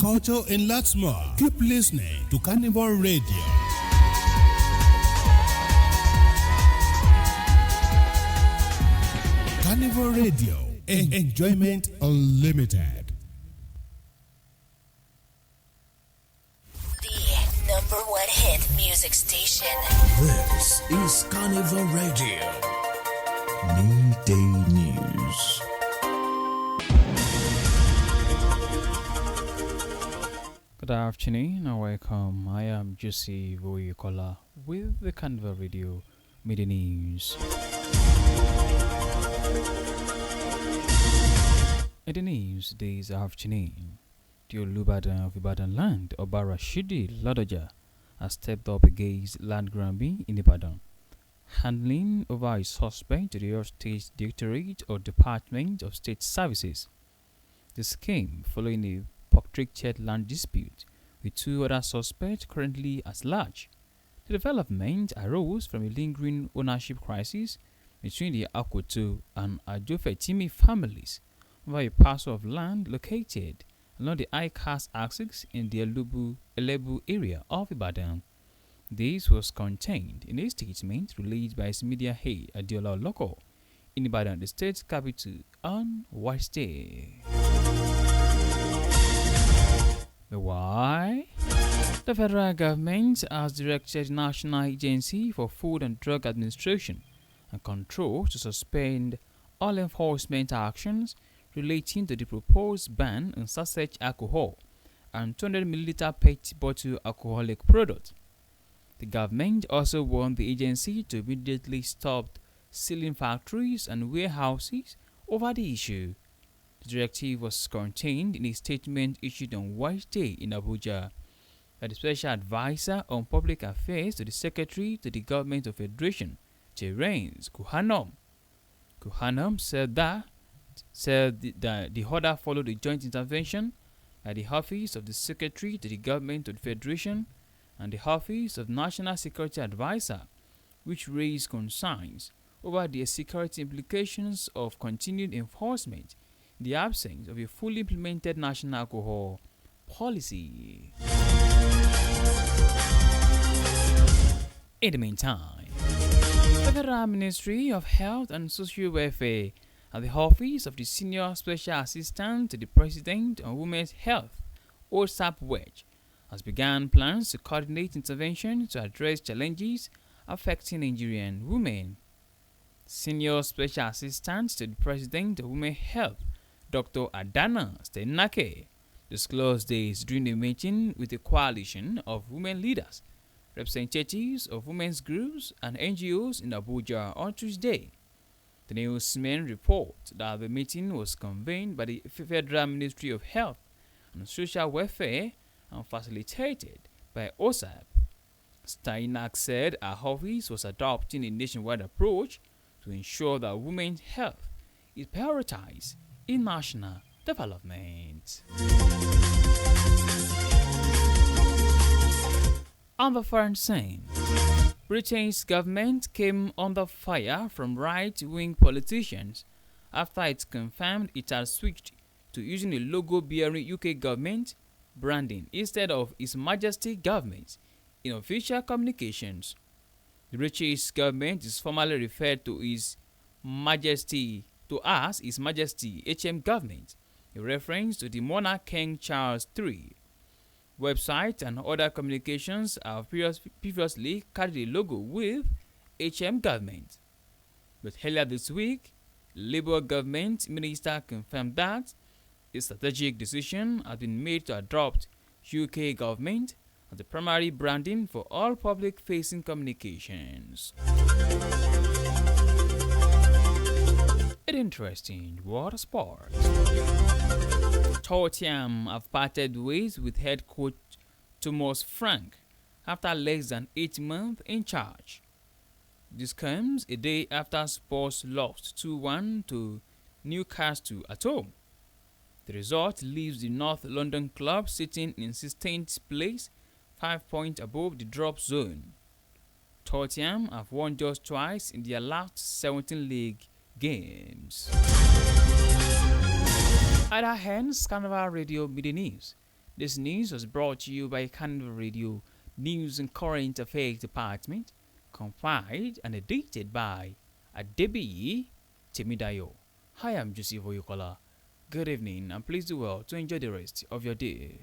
culture, and lots more. Keep listening to Carnival Radio. Carnival Radio, enjoyment unlimited. The number one hit music station. This is Carnival Radio. Midday News. Good afternoon and welcome. I am Jesse Voyukola with the Carnival Radio Media News. In the news this afternoon, the Olubadan of Ibadan land, Oba Rashidi Ladoja, has stepped up against land grabbing in Ibadan, handling over a suspect to the Oyo State Directorate or Department of State Services. This came following a protracted land dispute with two other suspects currently at large. The development arose from a lingering ownership crisis between the Akoto and Ajofetimi families over a parcel of land located along the ICAS axis in the Elebu area of Ibadan. This was contained in a statement released by its media head Adiola Oloko in Ibadan, the state capital, on Wednesday. Why? The federal government has directed the National Agency for Food and Drug Administration and Control to suspend all enforcement actions relating to the proposed ban on sachet alcohol and 200 milliliter PET bottle alcoholic product. The government also warned the agency to immediately stop sealing factories and warehouses over the issue. The directive was contained in a statement issued on Wednesday in Abuja by the Special Advisor on Public Affairs to the Secretary to the Government of Federation, Terence Kuhanom. Kuhanom said that the order followed a joint intervention by the Office of the Secretary to the Government of the Federation and the Office of National Security Advisor, which raised concerns over the security implications of continued enforcement in the absence of a fully implemented national alcohol policy. In the meantime, the Federal Ministry of Health and Social Welfare and the Office of the Senior Special Assistant to the President on Women's Health, OSAP-WEDGE, has begun plans to coordinate intervention to address challenges affecting Nigerian women. Senior Special Assistant to the President of Women's Health, Dr. Adana Stenake, disclosed this during a meeting with a coalition of women leaders, representatives of women's groups and NGOs in Abuja on Tuesday. The newsmen report that the meeting was convened by the Federal Ministry of Health and Social Welfare and facilitated by OSAP. Steinak said our office was adopting a nationwide approach to ensure that women's health is prioritized in national development. On the foreign scene, Britain's government came under fire from right-wing politicians after it confirmed it had switched to using a logo bearing UK government branding instead of His Majesty government in official communications. The British government is formally referred to as His Majesty HM government, a reference to the monarch King Charles III. Websites and other communications have previously carried a logo with HM government. But earlier this week, Labour government minister confirmed that a strategic decision has been made to adopt UK government as the primary branding for all public-facing communications. It's interesting water sports. Tottenham have parted ways with head coach Thomas Frank after less than 8 months in charge. This comes a day after Spurs lost 2-1 to Newcastle at home. The result leaves the North London club sitting in 16th place, 5 points above the drop zone. Tottenham have won just twice in their last 17 league games. At our hands, Carnival Radio Media News. This news was brought to you by Carnival Radio News and Current Affairs Department, compiled and edited by Adebiyi Temidayo. Hi, I'm Joseph Oyukola. Good evening, and please do well to enjoy the rest of your day.